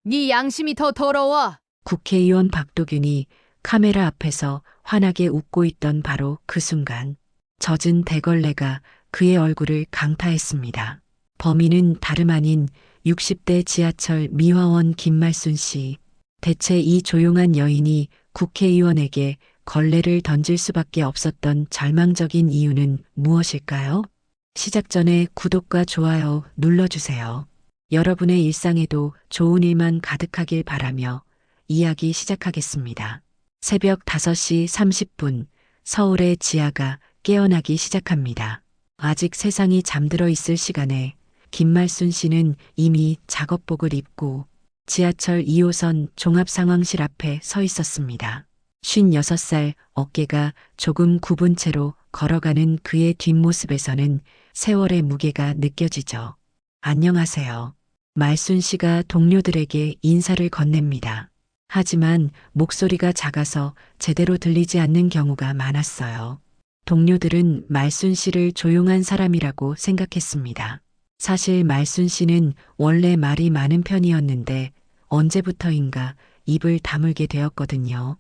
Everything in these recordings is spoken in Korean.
네 양심이 더 더러워. 국회의원 박도균이 카메라 앞에서 환하게 웃고 있던 바로 그 순간 젖은 대걸레가 그의 얼굴을 강타했습니다. 범인은 다름 아닌 60대 지하철 미화원 김말순 씨. 대체 이 조용한 여인이 국회의원에게 걸레를 던질 수밖에 없었던 절망적인 이유는 무엇일까요? 시작 전에 구독과 좋아요 눌러주세요. 여러분의 일상에도 좋은 일만 가득하길 바라며 이야기 시작하겠습니다. 새벽 5시 30분 서울의 지하가 깨어나기 시작합니다. 아직 세상이 잠들어 있을 시간에 김말순 씨는 이미 작업복을 입고 지하철 2호선 종합상황실 앞에 서 있었습니다. 56살 어깨가 조금 굽은 채로 걸어가는 그의 뒷모습에서는 세월의 무게가 느껴지죠. 안녕하세요. 말순 씨가 동료들에게 인사를 건넵니다. 하지만 목소리가 작아서 제대로 들리지 않는 경우가 많았어요. 동료들은 말순 씨를 조용한 사람이라고 생각했습니다. 사실 말순 씨는 원래 말이 많은 편이었는데 언제부터인가 입을 다물게 되었거든요.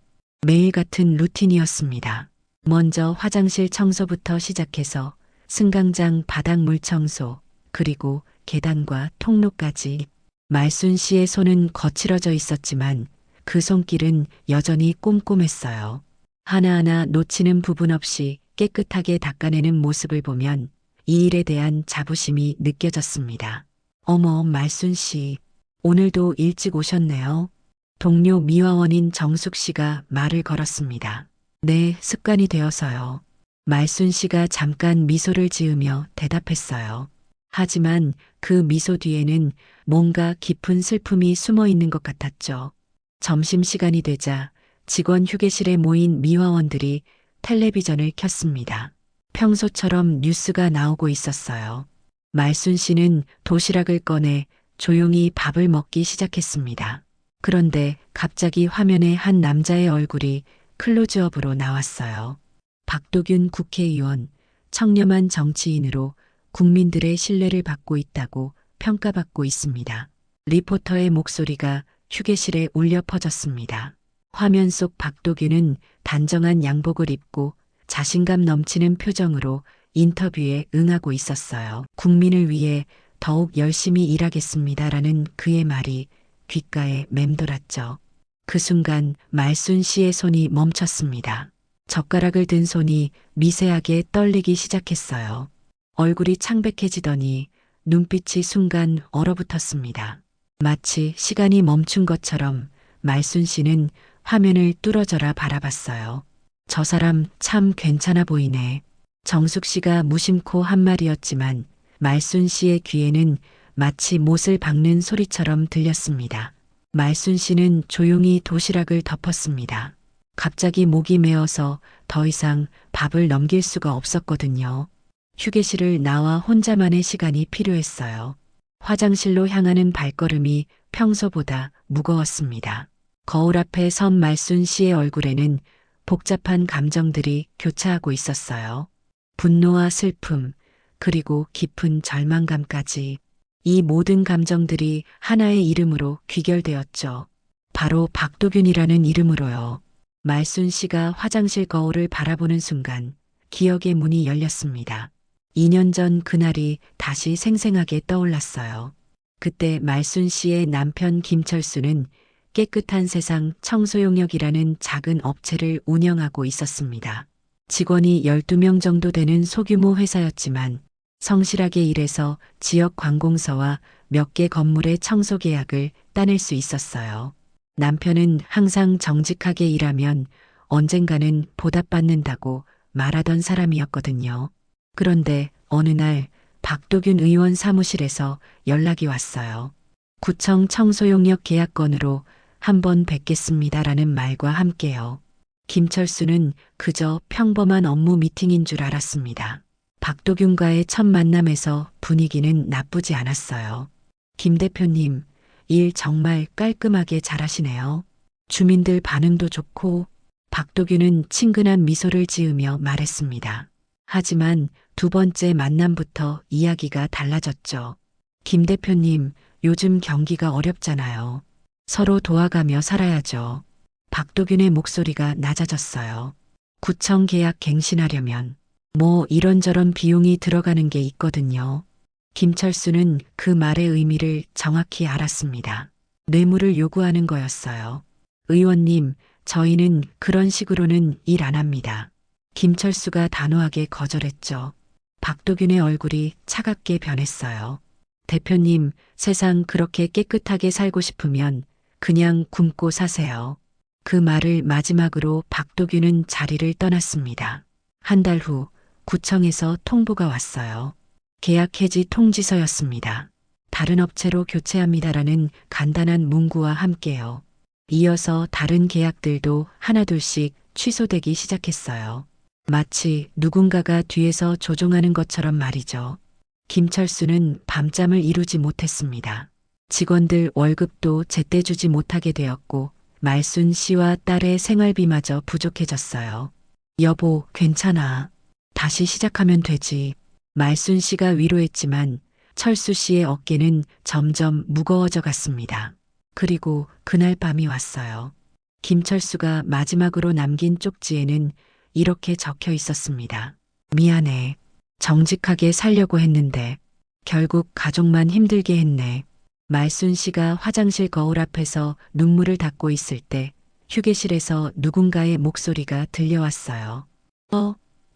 매일 같은 루틴이었습니다. 먼저 화장실 청소부터 시작해서 승강장 바닥물 청소, 그리고 계단과 통로까지. 말순 씨의 손은 거칠어져 있었지만 그 손길은 여전히 꼼꼼했어요. 하나하나 놓치는 부분 없이 깨끗하게 닦아내는 모습을 보면 이 일에 대한 자부심이 느껴졌습니다. 어머, 말순 씨. 오늘도 일찍 오셨네요. 동료 미화원인 정숙 씨가 말을 걸었습니다. 네, 습관이 되어서요. 말순 씨가 잠깐 미소를 지으며 대답했어요. 하지만 그 미소 뒤에는 뭔가 깊은 슬픔이 숨어 있는 것 같았죠. 점심시간이 되자 직원 휴게실에 모인 미화원들이 텔레비전을 켰습니다. 평소처럼 뉴스가 나오고 있었어요. 말순 씨는 도시락을 꺼내 조용히 밥을 먹기 시작했습니다. 그런데 갑자기 화면에 한 남자의 얼굴이 클로즈업으로 나왔어요. 박도균 국회의원, 청렴한 정치인으로 국민들의 신뢰를 받고 있다고 평가받고 있습니다. 리포터의 목소리가 휴게실에 울려 퍼졌습니다. 화면 속 박도균은 단정한 양복을 입고 자신감 넘치는 표정으로 인터뷰에 응하고 있었어요. 국민을 위해 더욱 열심히 일하겠습니다라는 그의 말이 귓가에 맴돌았죠. 그 순간 말순 씨의 손이 멈췄습니다. 젓가락을 든 손이 미세하게 떨리기 시작했어요. 얼굴이 창백해지더니 눈빛이 순간 얼어붙었습니다. 마치 시간이 멈춘 것처럼 말순 씨는 화면을 뚫어져라 바라봤어요. 저 사람 참 괜찮아 보이네. 정숙 씨가 무심코 한 말이었지만 말순 씨의 귀에는 마치 못을 박는 소리처럼 들렸습니다. 말순 씨는 조용히 도시락을 덮었습니다. 갑자기 목이 메어서 더 이상 밥을 넘길 수가 없었거든요. 휴게실을 나와 혼자만의 시간이 필요했어요. 화장실로 향하는 발걸음이 평소보다 무거웠습니다. 거울 앞에 선 말순 씨의 얼굴에는 복잡한 감정들이 교차하고 있었어요. 분노와 슬픔, 그리고 깊은 절망감까지. 이 모든 감정들이 하나의 이름으로 귀결되었죠. 바로 박도균이라는 이름으로요. 말순 씨가 화장실 거울을 바라보는 순간 기억의 문이 열렸습니다. 2년 전 그날이 다시 생생하게 떠올랐어요. 그때 말순 씨의 남편 김철수는 깨끗한 세상 청소용역이라는 작은 업체를 운영하고 있었습니다. 직원이 12명 정도 되는 소규모 회사였지만 성실하게 일해서 지역 관공서와 몇 개 건물의 청소 계약을 따낼 수 있었어요. 남편은 항상 정직하게 일하면 언젠가는 보답받는다고 말하던 사람이었거든요. 그런데 어느 날 박도균 의원 사무실에서 연락이 왔어요. 구청 청소용역 계약건으로 한번 뵙겠습니다라는 말과 함께요. 김철수는 그저 평범한 업무 미팅인 줄 알았습니다. 박도균과의 첫 만남에서 분위기는 나쁘지 않았어요. 김 대표님, 일 정말 깔끔하게 잘하시네요. 주민들 반응도 좋고. 박도균은 친근한 미소를 지으며 말했습니다. 하지만 두 번째 만남부터 이야기가 달라졌죠. 김 대표님, 요즘 경기가 어렵잖아요. 서로 도와가며 살아야죠. 박도균의 목소리가 낮아졌어요. 구청 계약 갱신하려면 뭐 이런저런 비용이 들어가는 게 있거든요. 김철수는 그 말의 의미를 정확히 알았습니다. 뇌물을 요구하는 거였어요. 의원님, 저희는 그런 식으로는 일 안 합니다. 김철수가 단호하게 거절했죠. 박도균의 얼굴이 차갑게 변했어요. 대표님, 세상 그렇게 깨끗하게 살고 싶으면 그냥 굶고 사세요. 그 말을 마지막으로 박도균은 자리를 떠났습니다. 한 달 후 구청에서 통보가 왔어요. 계약 해지 통지서였습니다. 다른 업체로 교체합니다라는 간단한 문구와 함께요. 이어서 다른 계약들도 하나둘씩 취소되기 시작했어요. 마치 누군가가 뒤에서 조종하는 것처럼 말이죠. 김철수는 밤잠을 이루지 못했습니다. 직원들 월급도 제때 주지 못하게 되었고 말순 씨와 딸의 생활비마저 부족해졌어요. 여보, 괜찮아. 다시 시작하면 되지. 말순 씨가 위로했지만 철수 씨의 어깨는 점점 무거워져 갔습니다. 그리고 그날 밤이 왔어요. 김철수가 마지막으로 남긴 쪽지에는 이렇게 적혀 있었습니다. 미안해. 정직하게 살려고 했는데 결국 가족만 힘들게 했네. 말순 씨가 화장실 거울 앞에서 눈물을 닦고 있을 때 휴게실에서 누군가의 목소리가 들려왔어요.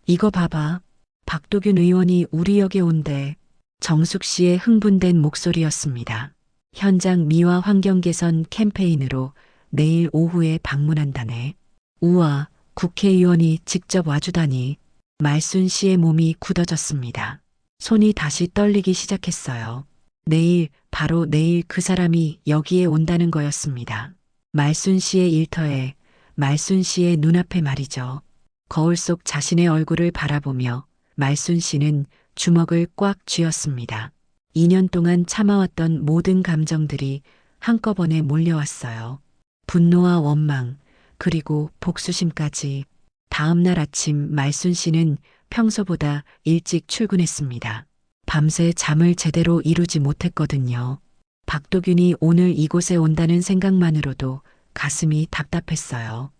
이거 봐봐. 박도균 의원이 우리 역에 온대. 정숙 씨의 흥분된 목소리였습니다. 현장 미화 환경 개선 캠페인으로 내일 오후에 방문한다네. 우와, 국회의원이 직접 와주다니. 말순 씨의 몸이 굳어졌습니다. 손이 다시 떨리기 시작했어요. 내일, 바로 내일 그 사람이 여기에 온다는 거였습니다. 말순 씨의 일터에, 말순 씨의 눈앞에 말이죠. 거울 속 자신의 얼굴을 바라보며 말순 씨는 주먹을 꽉 쥐었습니다. 2년 동안 참아왔던 모든 감정들이 한꺼번에 몰려왔어요. 분노와 원망, 그리고 복수심까지. 다음 날 아침 말순 씨는 평소보다 일찍 출근했습니다. 밤새 잠을 제대로 이루지 못했거든요. 박도균이 오늘 이곳에 온다는 생각만으로도 가슴이 답답했어요.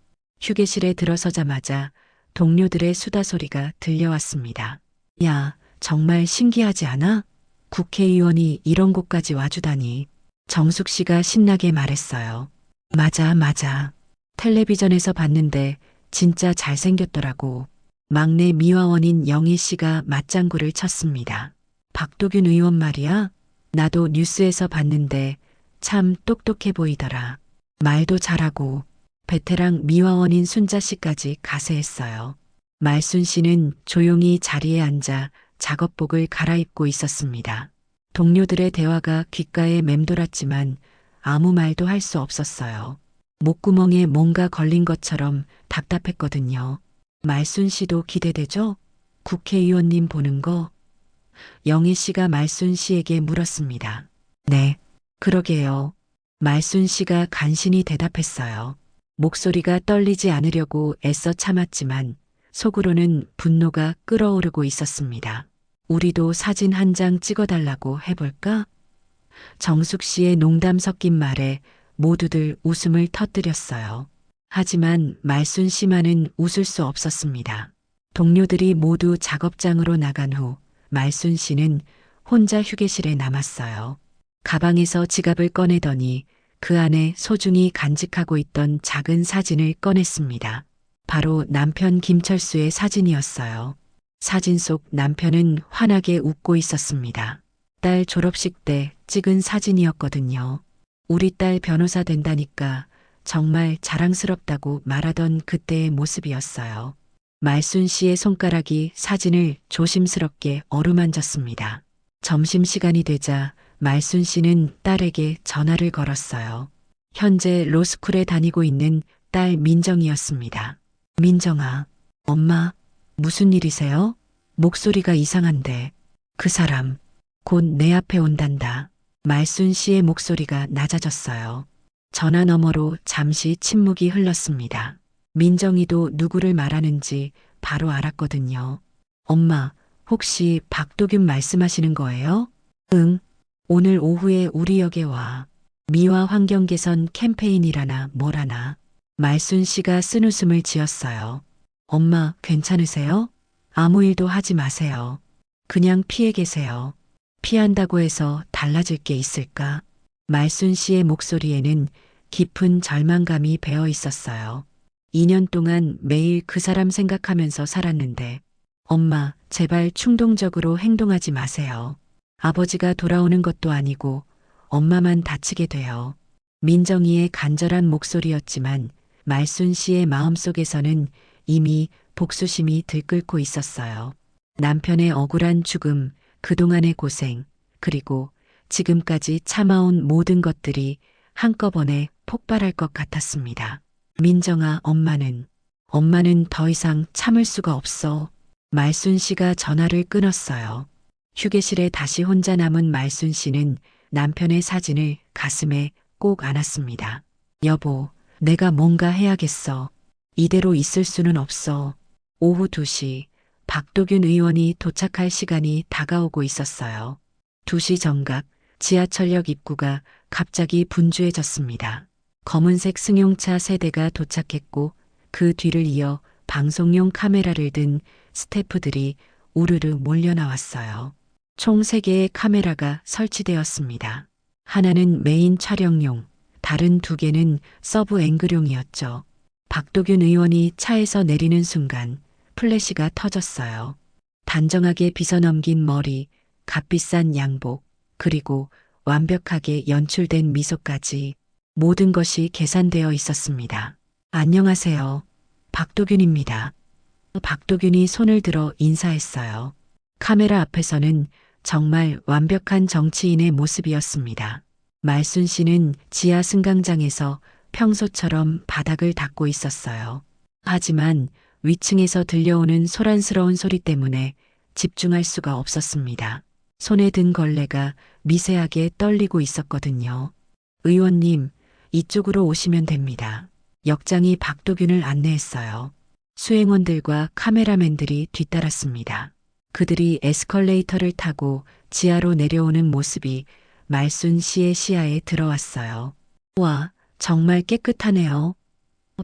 휴게실에 들어서자마자 동료들의 수다 소리가 들려왔습니다. 야, 정말 신기하지 않아? 국회의원이 이런 곳까지 와주다니. 정숙 씨가 신나게 말했어요. 맞아, 맞아. 텔레비전에서 봤는데 진짜 잘생겼더라고. 막내 미화원인 영희 씨가 맞장구를 쳤습니다. 박도균 의원 말이야? 나도 뉴스에서 봤는데 참 똑똑해 보이더라. 말도 잘하고. 베테랑 미화원인 순자 씨까지 가세했어요. 말순 씨는 조용히 자리에 앉아 작업복을 갈아입고 있었습니다. 동료들의 대화가 귓가에 맴돌았지만 아무 말도 할 수 없었어요. 목구멍에 뭔가 걸린 것처럼 답답했거든요. 말순 씨도 기대되죠? 국회의원님 보는 거? 영희 씨가 말순 씨에게 물었습니다. 네, 그러게요. 말순 씨가 간신히 대답했어요. 목소리가 떨리지 않으려고 애써 참았지만 속으로는 분노가 끓어오르고 있었습니다. 우리도 사진 한 장 찍어달라고 해볼까? 정숙 씨의 농담 섞인 말에 모두들 웃음을 터뜨렸어요. 하지만 말순 씨만은 웃을 수 없었습니다. 동료들이 모두 작업장으로 나간 후 말순 씨는 혼자 휴게실에 남았어요. 가방에서 지갑을 꺼내더니 그 안에 소중히 간직하고 있던 작은 사진을 꺼냈습니다. 바로 남편 김철수의 사진이었어요. 사진 속 남편은 환하게 웃고 있었습니다. 딸 졸업식 때 찍은 사진이었거든요. 우리 딸 변호사 된다니까 정말 자랑스럽다고 말하던 그때의 모습이었어요. 말순 씨의 손가락이 사진을 조심스럽게 어루만졌습니다. 점심시간이 되자 말순 씨는 딸에게 전화를 걸었어요. 현재 로스쿨에 다니고 있는 딸 민정이었습니다. 민정아, 엄마, 무슨 일이세요? 목소리가 이상한데. 그 사람, 곧 내 앞에 온단다. 말순 씨의 목소리가 낮아졌어요. 전화 너머로 잠시 침묵이 흘렀습니다. 민정이도 누구를 말하는지 바로 알았거든요. 엄마, 혹시 박도균 말씀하시는 거예요? 응, 오늘 오후에 우리 역에 와. 미화 환경 개선 캠페인이라나 뭐라나. 말순 씨가 쓴웃음을 지었어요. 엄마, 괜찮으세요? 아무 일도 하지 마세요. 그냥 피해 계세요. 피한다고 해서 달라질 게 있을까? 말순 씨의 목소리에는 깊은 절망감이 배어 있었어요. 2년 동안 매일 그 사람 생각하면서 살았는데, 엄마, 제발 충동적으로 행동하지 마세요. 아버지가 돌아오는 것도 아니고 엄마만 다치게 돼요. 민정이의 간절한 목소리였지만 말순 씨의 마음속에서는 이미 복수심이 들끓고 있었어요. 남편의 억울한 죽음, 그동안의 고생, 그리고 지금까지 참아온 모든 것들이 한꺼번에 폭발할 것 같았습니다. 민정아, 엄마는 더 이상 참을 수가 없어. 말순 씨가 전화를 끊었어요. 휴게실에 다시 혼자 남은 말순 씨는 남편의 사진을 가슴에 꼭 안았습니다. 여보, 내가 뭔가 해야겠어. 이대로 있을 수는 없어. 오후 2시, 박도균 의원이 도착할 시간이 다가오고 있었어요. 2시 정각, 지하철역 입구가 갑자기 분주해졌습니다. 검은색 승용차 3대가 도착했고 그 뒤를 이어 방송용 카메라를 든 스태프들이 우르르 몰려 나왔어요. 총 3개의 카메라가 설치되었습니다. 하나는 메인 촬영용, 다른 2개는 서브 앵글용이었죠. 박도균 의원이 차에서 내리는 순간 플래시가 터졌어요. 단정하게 빗어넘긴 머리, 값비싼 양복, 그리고 완벽하게 연출된 미소까지 모든 것이 계산되어 있었습니다. 안녕하세요. 박도균입니다. 박도균이 손을 들어 인사했어요. 카메라 앞에서는 정말 완벽한 정치인의 모습이었습니다. 말순 씨는 지하 승강장에서 평소처럼 바닥을 닦고 있었어요. 하지만 위층에서 들려오는 소란스러운 소리 때문에 집중할 수가 없었습니다. 손에 든 걸레가 미세하게 떨리고 있었거든요. 의원님, 이쪽으로 오시면 됩니다. 역장이 박도균을 안내했어요. 수행원들과 카메라맨들이 뒤따랐습니다. 그들이 에스컬레이터를 타고 지하로 내려오는 모습이 말순 씨의 시야에 들어왔어요. 와, 정말 깨끗하네요.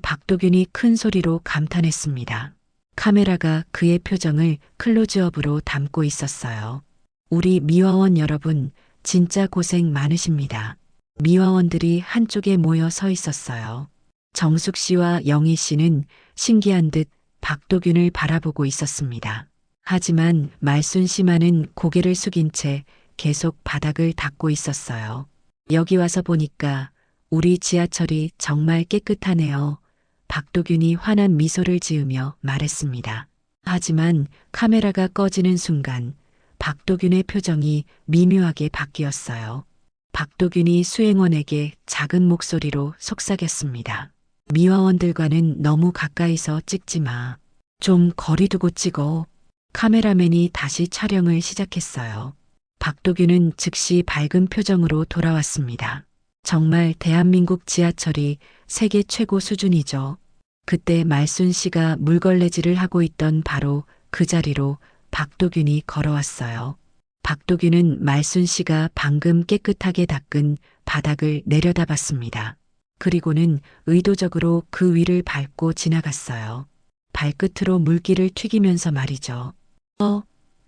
박도균이 큰 소리로 감탄했습니다. 카메라가 그의 표정을 클로즈업으로 담고 있었어요. 우리 미화원 여러분, 진짜 고생 많으십니다. 미화원들이 한쪽에 모여 서 있었어요. 정숙 씨와 영희 씨는 신기한 듯 박도균을 바라보고 있었습니다. 하지만 말순 씨만은 고개를 숙인 채 계속 바닥을 닦고 있었어요. 여기 와서 보니까 우리 지하철이 정말 깨끗하네요. 박도균이 환한 미소를 지으며 말했습니다. 하지만 카메라가 꺼지는 순간 박도균의 표정이 미묘하게 바뀌었어요. 박도균이 수행원에게 작은 목소리로 속삭였습니다. 미화원들과는 너무 가까이서 찍지 마. 좀 거리 두고 찍어. 카메라맨이 다시 촬영을 시작했어요. 박도균은 즉시 밝은 표정으로 돌아왔습니다. 정말 대한민국 지하철이 세계 최고 수준이죠. 그때 말순 씨가 물걸레질을 하고 있던 바로 그 자리로 박도균이 걸어왔어요. 박도균은 말순 씨가 방금 깨끗하게 닦은 바닥을 내려다봤습니다. 그리고는 의도적으로 그 위를 밟고 지나갔어요. 발끝으로 물기를 튀기면서 말이죠.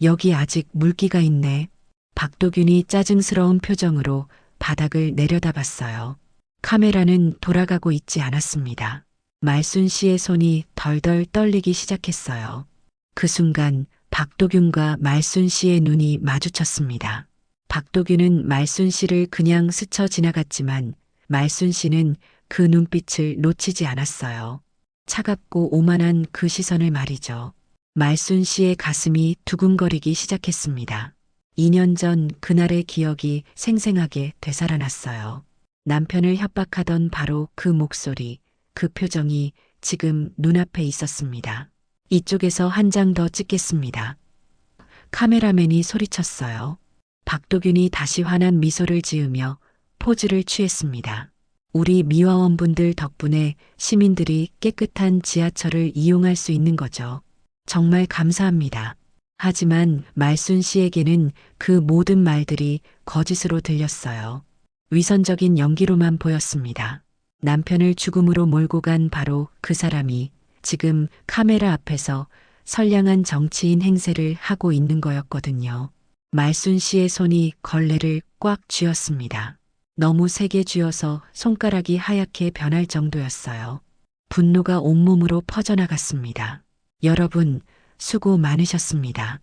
여기 아직 물기가 있네. 박도균이 짜증스러운 표정으로 바닥을 내려다봤어요. 카메라는 돌아가고 있지 않았습니다. 말순 씨의 손이 덜덜 떨리기 시작했어요. 그 순간 박도균과 말순 씨의 눈이 마주쳤습니다. 박도균은 말순 씨를 그냥 스쳐 지나갔지만 말순 씨는 그 눈빛을 놓치지 않았어요. 차갑고 오만한 그 시선을 말이죠. 말순 씨의 가슴이 두근거리기 시작했습니다. 2년 전 그날의 기억이 생생하게 되살아났어요. 남편을 협박하던 바로 그 목소리, 그 표정이 지금 눈앞에 있었습니다. 이쪽에서 한 장 더 찍겠습니다. 카메라맨이 소리쳤어요. 박도균이 다시 환한 미소를 지으며 포즈를 취했습니다. 우리 미화원분들 덕분에 시민들이 깨끗한 지하철을 이용할 수 있는 거죠. 정말 감사합니다. 하지만 말순 씨에게는 그 모든 말들이 거짓으로 들렸어요. 위선적인 연기로만 보였습니다. 남편을 죽음으로 몰고 간 바로 그 사람이 지금 카메라 앞에서 선량한 정치인 행세를 하고 있는 거였거든요. 말순 씨의 손이 걸레를 꽉 쥐었습니다. 너무 세게 쥐어서 손가락이 하얗게 변할 정도였어요. 분노가 온몸으로 퍼져나갔습니다. 여러분, 수고 많으셨습니다.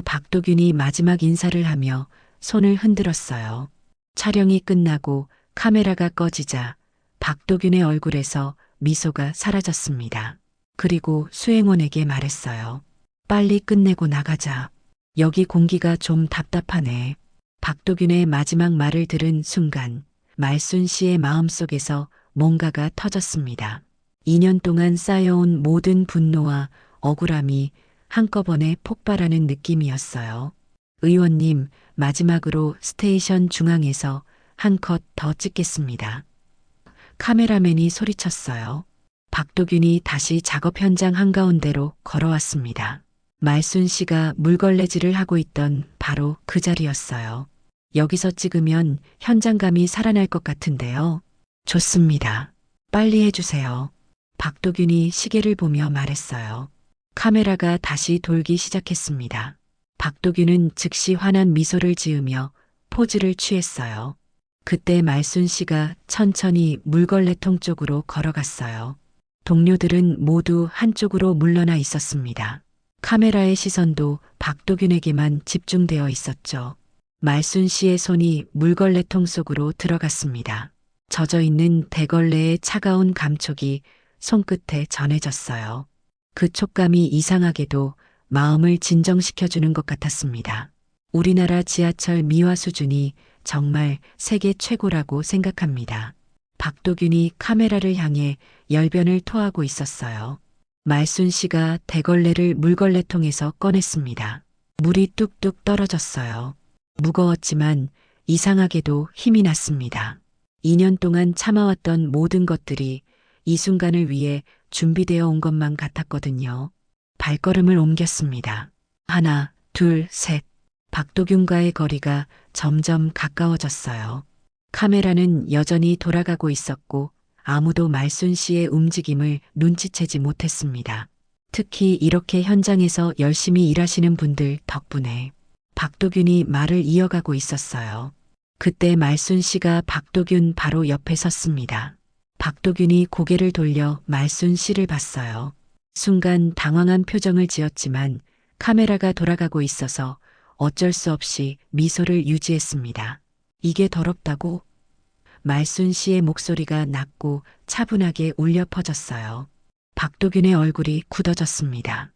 박도균이 마지막 인사를 하며 손을 흔들었어요. 촬영이 끝나고 카메라가 꺼지자 박도균의 얼굴에서 미소가 사라졌습니다. 그리고 수행원에게 말했어요. 빨리 끝내고 나가자. 여기 공기가 좀 답답하네. 박도균의 마지막 말을 들은 순간 말순 씨의 마음속에서 뭔가가 터졌습니다. 2년 동안 쌓여온 모든 분노와 억울함이 한꺼번에 폭발하는 느낌이었어요. 의원님, 마지막으로 스테이션 중앙에서 한 컷 더 찍겠습니다. 카메라맨이 소리쳤어요. 박도균이 다시 작업 현장 한가운데로 걸어왔습니다. 말순 씨가 물걸레질을 하고 있던 바로 그 자리였어요. 여기서 찍으면 현장감이 살아날 것 같은데요. 좋습니다. 빨리 해주세요. 박도균이 시계를 보며 말했어요. 카메라가 다시 돌기 시작했습니다. 박도균은 즉시 환한 미소를 지으며 포즈를 취했어요. 그때 말순 씨가 천천히 물걸레통 쪽으로 걸어갔어요. 동료들은 모두 한쪽으로 물러나 있었습니다. 카메라의 시선도 박도균에게만 집중되어 있었죠. 말순 씨의 손이 물걸레통 속으로 들어갔습니다. 젖어있는 대걸레의 차가운 감촉이 손끝에 전해졌어요. 그 촉감이 이상하게도 마음을 진정시켜주는 것 같았습니다. 우리나라 지하철 미화 수준이 정말 세계 최고라고 생각합니다. 박도균이 카메라를 향해 열변을 토하고 있었어요. 말순 씨가 대걸레를 물걸레통에서 꺼냈습니다. 물이 뚝뚝 떨어졌어요. 무거웠지만 이상하게도 힘이 났습니다. 2년 동안 참아왔던 모든 것들이 이 순간을 위해 준비되어 온 것만 같았거든요. 발걸음을 옮겼습니다. 하나, 둘, 셋. 박도균과의 거리가 점점 가까워졌어요. 카메라는 여전히 돌아가고 있었고 아무도 말순 씨의 움직임을 눈치채지 못했습니다. 특히 이렇게 현장에서 열심히 일하시는 분들 덕분에 박도균이 말을 이어가고 있었어요. 그때 말순 씨가 박도균 바로 옆에 섰습니다. 박도균이 고개를 돌려 말순 씨를 봤어요. 순간 당황한 표정을 지었지만 카메라가 돌아가고 있어서 어쩔 수 없이 미소를 유지했습니다. 이게 더럽다고? 말순 씨의 목소리가 낮고 차분하게 울려 퍼졌어요. 박도균의 얼굴이 굳어졌습니다.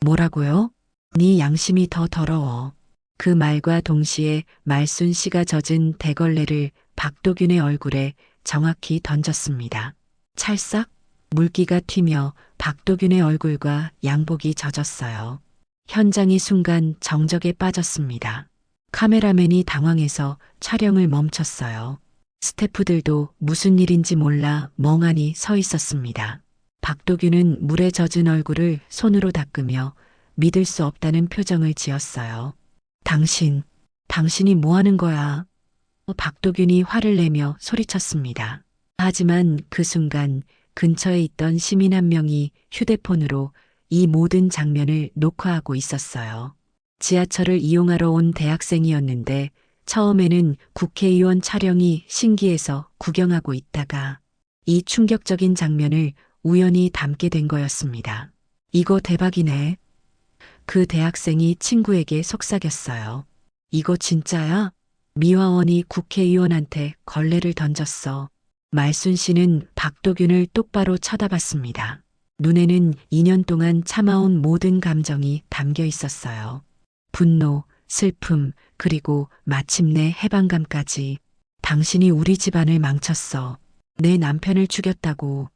뭐라고요? 네 양심이 더 더러워. 그 말과 동시에 말순 씨가 젖은 대걸레를 박도균의 얼굴에 정확히 던졌습니다. 찰싹 물기가 튀며 박도균의 얼굴과 양복이 젖었어요. 현장이 순간 정적에 빠졌습니다. 카메라맨이 당황해서 촬영을 멈췄어요. 스태프들도 무슨 일인지 몰라 멍하니 서 있었습니다. 박도균은 물에 젖은 얼굴을 손으로 닦으며 믿을 수 없다는 표정을 지었어요. 당신이 뭐 하는 거야? 박도균이 화를 내며 소리쳤습니다. 하지만 그 순간 근처에 있던 시민 한 명이 휴대폰으로 이 모든 장면을 녹화하고 있었어요. 지하철을 이용하러 온 대학생이었는데 처음에는 국회의원 촬영이 신기해서 구경하고 있다가 이 충격적인 장면을 우연히 담게 된 거였습니다. 이거 대박이네. 그 대학생이 친구에게 속삭였어요. 이거 진짜야? 미화원이 국회의원한테 걸레를 던졌어. 말순 씨는 박도균을 똑바로 쳐다봤습니다. 눈에는 2년 동안 참아온 모든 감정이 담겨 있었어요. 분노, 슬픔, 그리고 마침내 해방감까지. 당신이 우리 집안을 망쳤어. 내 남편을 죽였다고.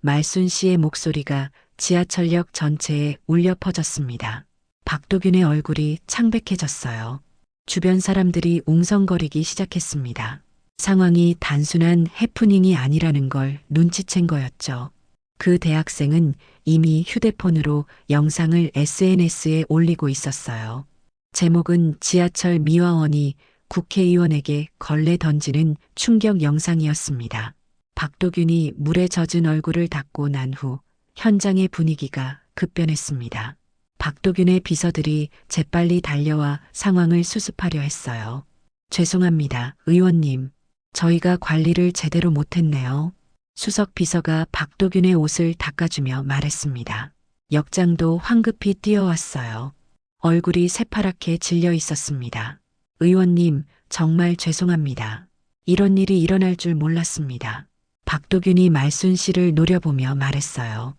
말순 씨의 목소리가 지하철역 전체에 울려 퍼졌습니다. 박도균의 얼굴이 창백해졌어요. 주변 사람들이 웅성거리기 시작했습니다. 상황이 단순한 해프닝이 아니라는 걸 눈치챈 거였죠. 그 대학생은 이미 휴대폰으로 영상을 SNS에 올리고 있었어요. 제목은 지하철 미화원이 국회의원에게 걸레 던지는 충격 영상이었습니다. 박도균이 물에 젖은 얼굴을 닦고 난 후 현장의 분위기가 급변했습니다. 박도균의 비서들이 재빨리 달려와 상황을 수습하려 했어요. 죄송합니다, 의원님. 저희가 관리를 제대로 못했네요. 수석 비서가 박도균의 옷을 닦아주며 말했습니다. 역장도 황급히 뛰어왔어요. 얼굴이 새파랗게 질려 있었습니다. 의원님, 정말 죄송합니다. 이런 일이 일어날 줄 몰랐습니다. 박도균이 말순 씨를 노려보며 말했어요.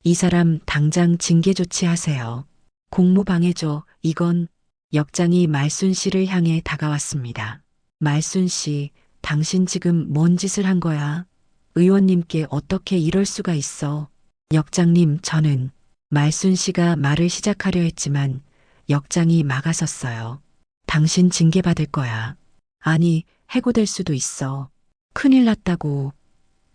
이 사람 당장 징계 조치하세요. 공무방해죠. 이건 역장이 말순 씨를 향해 다가왔습니다. 말순 씨, 당신 지금 뭔 짓을 한 거야? 의원님께 어떻게 이럴 수가 있어? 역장님, 저는 말순 씨가 말을 시작하려 했지만 역장이 막아섰어요. 당신 징계받을 거야. 아니, 해고될 수도 있어. 큰일 났다고.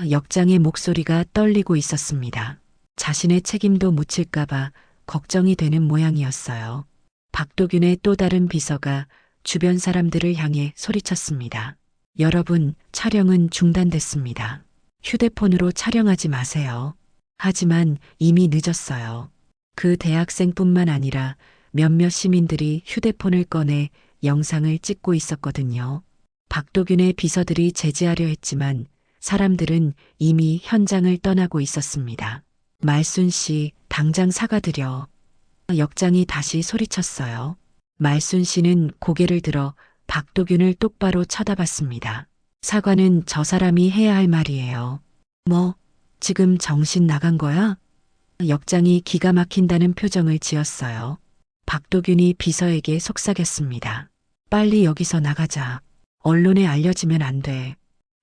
역장의 목소리가 떨리고 있었습니다. 자신의 책임도 묻힐까봐 걱정이 되는 모양이었어요. 박도균의 또 다른 비서가 주변 사람들을 향해 소리쳤습니다. 여러분, 촬영은 중단됐습니다. 휴대폰으로 촬영하지 마세요. 하지만 이미 늦었어요. 그 대학생뿐만 아니라 몇몇 시민들이 휴대폰을 꺼내 영상을 찍고 있었거든요. 박도균의 비서들이 제지하려 했지만 사람들은 이미 현장을 떠나고 있었습니다. 말순 씨, 당장 사과드려. 역장이 다시 소리쳤어요. 말순 씨는 고개를 들어 박도균을 똑바로 쳐다봤습니다. 사과는 저 사람이 해야 할 말이에요. 뭐, 지금 정신 나간 거야? 역장이 기가 막힌다는 표정을 지었어요. 박도균이 비서에게 속삭였습니다. 빨리 여기서 나가자. 언론에 알려지면 안 돼.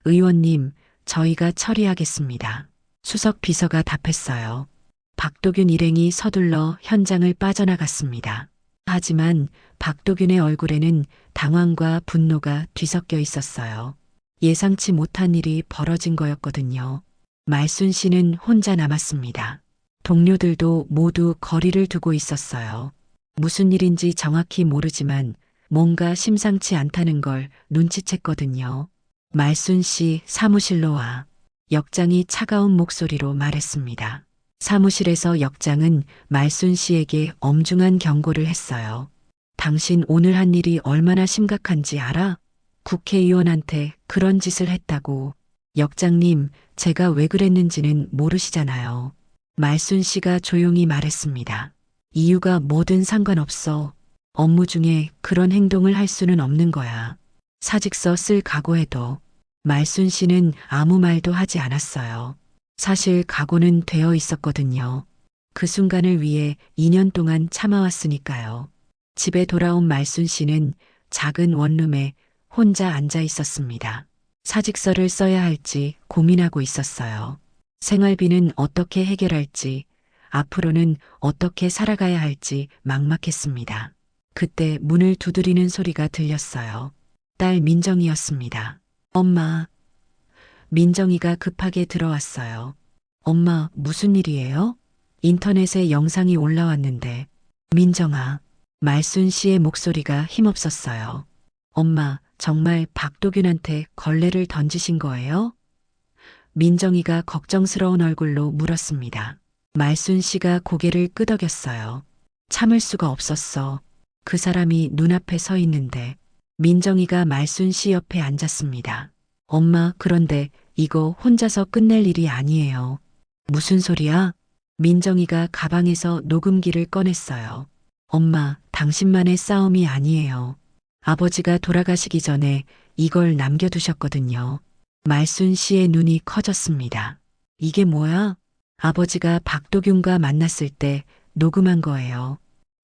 의원님, 저희가 처리하겠습니다. 수석 비서가 답했어요. 박도균 일행이 서둘러 현장을 빠져나갔습니다. 하지만 박도균의 얼굴에는 당황과 분노가 뒤섞여 있었어요. 예상치 못한 일이 벌어진 거였거든요. 말순 씨는 혼자 남았습니다. 동료들도 모두 거리를 두고 있었어요. 무슨 일인지 정확히 모르지만 뭔가 심상치 않다는 걸 눈치챘거든요. 말순 씨, 사무실로 와. 역장이 차가운 목소리로 말했습니다. 사무실에서 역장은 말순 씨에게 엄중한 경고를 했어요. 당신 오늘 한 일이 얼마나 심각한지 알아? 국회의원한테 그런 짓을 했다고. 역장님, 제가 왜 그랬는지는 모르시잖아요. 말순 씨가 조용히 말했습니다. 이유가 뭐든 상관없어. 업무 중에 그런 행동을 할 수는 없는 거야. 사직서 쓸 각오해도. 말순 씨는 아무 말도 하지 않았어요. 사실 각오는 되어 있었거든요. 그 순간을 위해 2년 동안 참아왔으니까요. 집에 돌아온 말순 씨는 작은 원룸에 혼자 앉아 있었습니다. 사직서를 써야 할지 고민하고 있었어요. 생활비는 어떻게 해결할지, 앞으로는 어떻게 살아가야 할지 막막했습니다. 그때 문을 두드리는 소리가 들렸어요. 딸 민정이었습니다. 엄마. 민정이가 급하게 들어왔어요. 엄마, 무슨 일이에요? 인터넷에 영상이 올라왔는데. 민정아. 말순 씨의 목소리가 힘없었어요. 엄마, 정말 박도균한테 걸레를 던지신 거예요? 민정이가 걱정스러운 얼굴로 물었습니다. 말순 씨가 고개를 끄덕였어요. 참을 수가 없었어. 그 사람이 눈앞에 서 있는데. 민정이가 말순 씨 옆에 앉았습니다. 엄마, 그런데 이거 혼자서 끝낼 일이 아니에요. 무슨 소리야? 민정이가 가방에서 녹음기를 꺼냈어요. 엄마, 당신만의 싸움이 아니에요. 아버지가 돌아가시기 전에 이걸 남겨두셨거든요. 말순 씨의 눈이 커졌습니다. 이게 뭐야? 아버지가 박도균과 만났을 때 녹음한 거예요.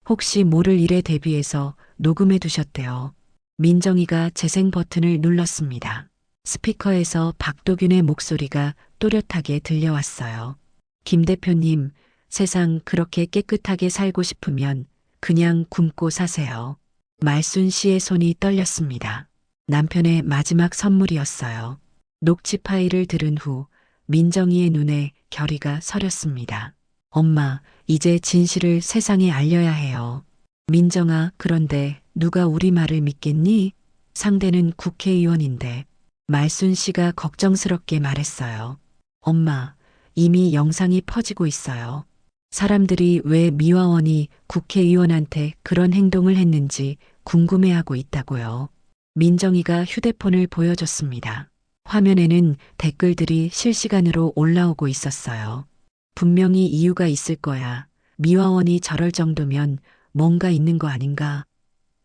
혹시 모를 일에 대비해서 녹음해 두셨대요. 민정이가 재생 버튼을 눌렀습니다. 스피커에서 박도균의 목소리가 또렷하게 들려왔어요. 김 대표님, 세상 그렇게 깨끗하게 살고 싶으면 그냥 굶고 사세요. 말순 씨의 손이 떨렸습니다. 남편의 마지막 선물이었어요. 녹취 파일을 들은 후 민정이의 눈에 결의가 서렸습니다. 엄마, 이제 진실을 세상에 알려야 해요. 민정아, 그런데 누가 우리 말을 믿겠니? 상대는 국회의원인데 말순 씨가 걱정스럽게 말했어요. 엄마, 이미 영상이 퍼지고 있어요. 사람들이 왜 미화원이 국회의원한테 그런 행동을 했는지 궁금해하고 있다고요. 민정이가 휴대폰을 보여줬습니다. 화면에는 댓글들이 실시간으로 올라오고 있었어요. 분명히 이유가 있을 거야. 미화원이 저럴 정도면 뭔가 있는 거 아닌가?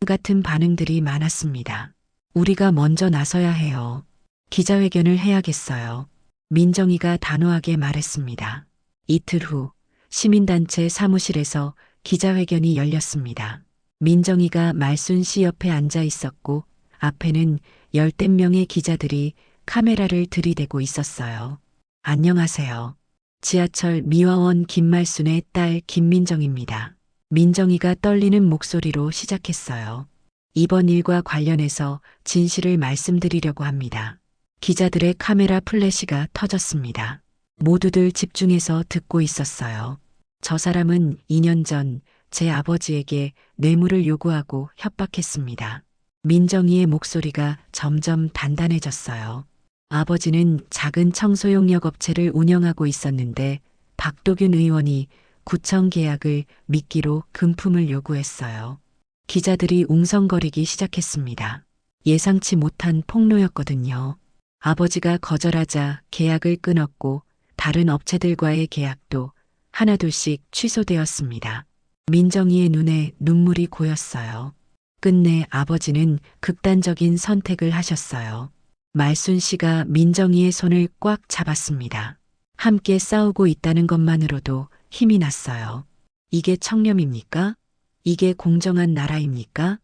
같은 반응들이 많았습니다. 우리가 먼저 나서야 해요. 기자회견을 해야겠어요. 민정이가 단호하게 말했습니다. 이틀 후 시민단체 사무실에서 기자회견이 열렸습니다. 민정이가 말순 씨 옆에 앉아 있었고 앞에는 열댓 명의 기자들이 카메라를 들이대고 있었어요. 안녕하세요. 지하철 미화원 김말순의 딸 김민정입니다. 민정이가 떨리는 목소리로 시작했어요. 이번 일과 관련해서 진실을 말씀드리려고 합니다. 기자들의 카메라 플래시가 터졌습니다. 모두들 집중해서 듣고 있었어요. 저 사람은 2년 전 제 아버지에게 뇌물을 요구하고 협박했습니다. 민정이의 목소리가 점점 단단해졌어요. 아버지는 작은 청소용역 업체를 운영하고 있었는데 박도균 의원이 구청 계약을 미끼로 금품을 요구했어요. 기자들이 웅성거리기 시작했습니다. 예상치 못한 폭로였거든요. 아버지가 거절하자 계약을 끊었고 다른 업체들과의 계약도 하나둘씩 취소되었습니다. 민정이의 눈에 눈물이 고였어요. 끝내 아버지는 극단적인 선택을 하셨어요. 말순 씨가 민정이의 손을 꽉 잡았습니다. 함께 싸우고 있다는 것만으로도 힘이 났어요. 이게 청렴입니까? 이게 공정한 나라입니까?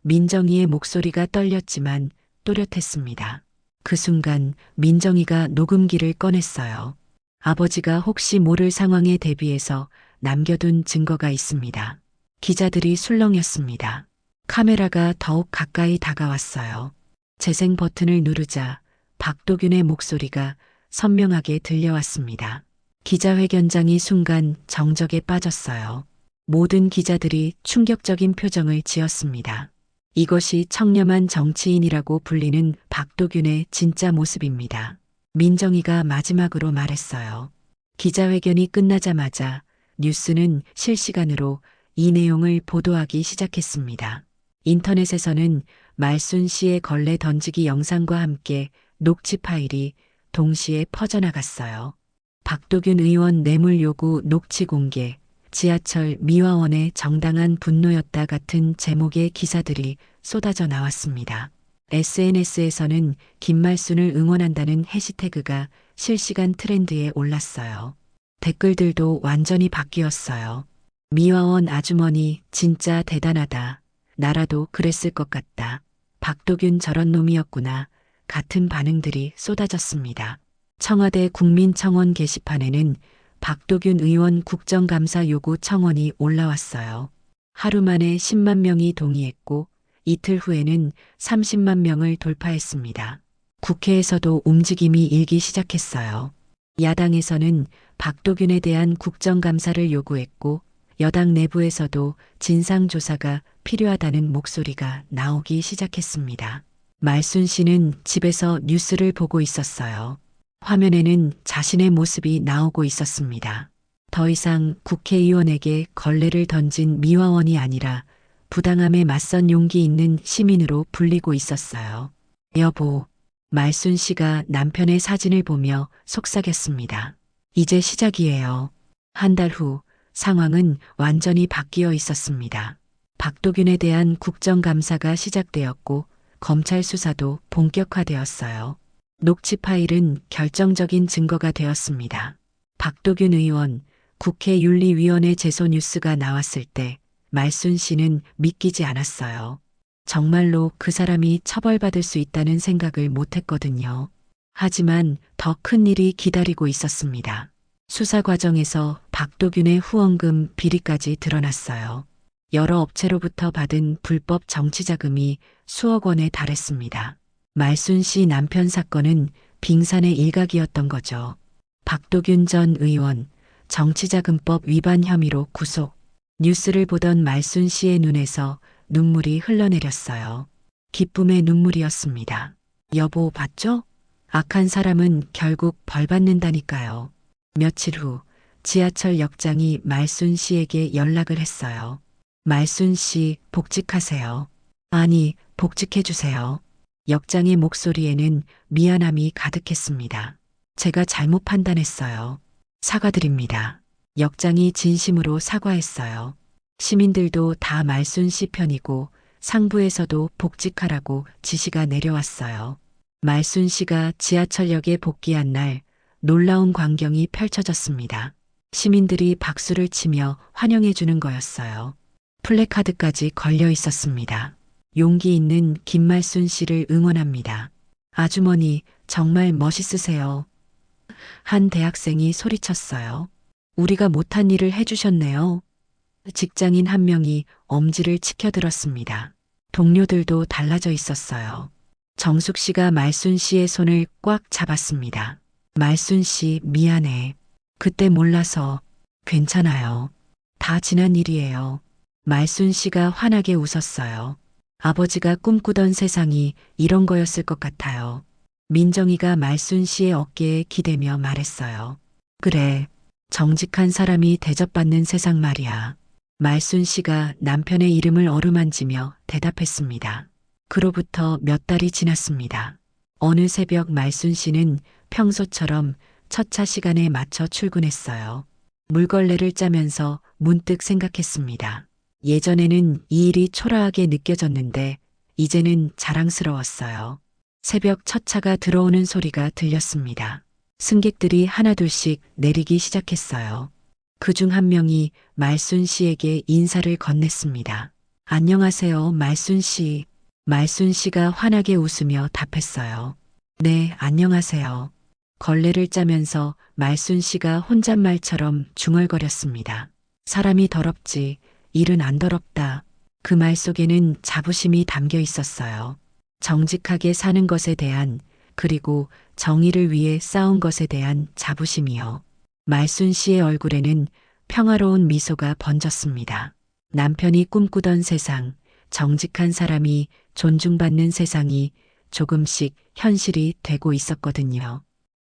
민정이의 목소리가 떨렸지만 또렷했습니다. 그 순간 민정이가 녹음기를 꺼냈어요. 아버지가 혹시 모를 상황에 대비해서 남겨둔 증거가 있습니다. 기자들이 술렁였습니다. 카메라가 더욱 가까이 다가왔어요. 재생 버튼을 누르자 박도균의 목소리가 선명하게 들려왔습니다. 기자회견장이 순간 정적에 빠졌어요. 모든 기자들이 충격적인 표정을 지었습니다. 이것이 청렴한 정치인이라고 불리는 박도균의 진짜 모습입니다. 민정이가 마지막으로 말했어요. 기자회견이 끝나자마자 뉴스는 실시간으로 이 내용을 보도하기 시작했습니다. 인터넷에서는 말순 씨의 걸레 던지기 영상과 함께 녹취 파일이 동시에 퍼져나갔어요. 박도균 의원 뇌물 요구 녹취 공개, 지하철 미화원의 정당한 분노였다 같은 제목의 기사들이 쏟아져 나왔습니다. SNS에서는 김말순을 응원한다는 해시태그가 실시간 트렌드에 올랐어요. 댓글들도 완전히 바뀌었어요. 미화원 아주머니 진짜 대단하다. 나라도 그랬을 것 같다. 박도균 저런 놈이었구나. 같은 반응들이 쏟아졌습니다. 청와대 국민청원 게시판에는 박도균 의원 국정감사 요구 청원이 올라왔어요. 하루 만에 10만 명이 동의했고 이틀 후에는 30만 명을 돌파했습니다. 국회에서도 움직임이 일기 시작했어요. 야당에서는 박도균에 대한 국정감사를 요구했고 여당 내부에서도 진상조사가 필요하다는 목소리가 나오기 시작했습니다. 말순 씨는 집에서 뉴스를 보고 있었어요. 화면에는 자신의 모습이 나오고 있었습니다. 더 이상 국회의원에게 걸레를 던진 미화원이 아니라 부당함에 맞선 용기 있는 시민으로 불리고 있었어요. 여보, 말순 씨가 남편의 사진을 보며 속삭였습니다. 이제 시작이에요. 한 달 후 상황은 완전히 바뀌어 있었습니다. 박도균에 대한 국정감사가 시작되었고 검찰 수사도 본격화되었어요. 녹취 파일은 결정적인 증거가 되었습니다. 박도균 의원, 국회윤리위원회 제소 뉴스가 나왔을 때 말순 씨는 믿기지 않았어요. 정말로 그 사람이 처벌받을 수 있다는 생각을 못했거든요. 하지만 더 큰 일이 기다리고 있었습니다. 수사 과정에서 박도균의 후원금 비리까지 드러났어요. 여러 업체로부터 받은 불법 정치자금이 수억 원에 달했습니다. 말순 씨 남편 사건은 빙산의 일각이었던 거죠. 박도균 전 의원, 정치자금법 위반 혐의로 구속. 뉴스를 보던 말순 씨의 눈에서 눈물이 흘러내렸어요. 기쁨의 눈물이었습니다. 여보, 봤죠? 악한 사람은 결국 벌 받는다니까요. 며칠 후 지하철 역장이 말순 씨에게 연락을 했어요. 말순 씨, 복직하세요. 아니, 복직해주세요. 역장의 목소리에는 미안함이 가득했습니다. 제가 잘못 판단했어요. 사과드립니다. 역장이 진심으로 사과했어요. 시민들도 다 말순 씨 편이고 상부에서도 복직하라고 지시가 내려왔어요. 말순 씨가 지하철역에 복귀한 날 놀라운 광경이 펼쳐졌습니다. 시민들이 박수를 치며 환영해주는 거였어요. 플래카드까지 걸려 있었습니다. 용기 있는 김말순 씨를 응원합니다. 아주머니, 정말 멋있으세요. 한 대학생이 소리쳤어요. 우리가 못한 일을 해주셨네요. 직장인 한 명이 엄지를 치켜들었습니다. 동료들도 달라져 있었어요. 정숙 씨가 말순 씨의 손을 꽉 잡았습니다. 말순 씨, 미안해. 그때 몰라서. 괜찮아요. 다 지난 일이에요. 말순 씨가 환하게 웃었어요. 아버지가 꿈꾸던 세상이 이런 거였을 것 같아요. 민정이가 말순 씨의 어깨에 기대며 말했어요. 그래, 정직한 사람이 대접받는 세상 말이야. 말순 씨가 남편의 이름을 어루만지며 대답했습니다. 그로부터 몇 달이 지났습니다. 어느 새벽 말순 씨는 평소처럼 첫 차 시간에 맞춰 출근했어요. 물걸레를 짜면서 문득 생각했습니다. 예전에는 이 일이 초라하게 느껴졌는데 이제는 자랑스러웠어요. 새벽 첫 차가 들어오는 소리가 들렸습니다. 승객들이 하나둘씩 내리기 시작했어요. 그중 한 명이 말순 씨에게 인사를 건넸습니다. 안녕하세요, 말순 씨. 말순 씨가 환하게 웃으며 답했어요. 네, 안녕하세요. 걸레를 짜면서 말순 씨가 혼잣말처럼 중얼거렸습니다. 사람이 더럽지, 일은 안 더럽다. 그 말 속에는 자부심이 담겨 있었어요. 정직하게 사는 것에 대한, 그리고 정의를 위해 싸운 것에 대한 자부심이요. 말순 씨의 얼굴에는 평화로운 미소가 번졌습니다. 남편이 꿈꾸던 세상, 정직한 사람이 존중받는 세상이 조금씩 현실이 되고 있었거든요.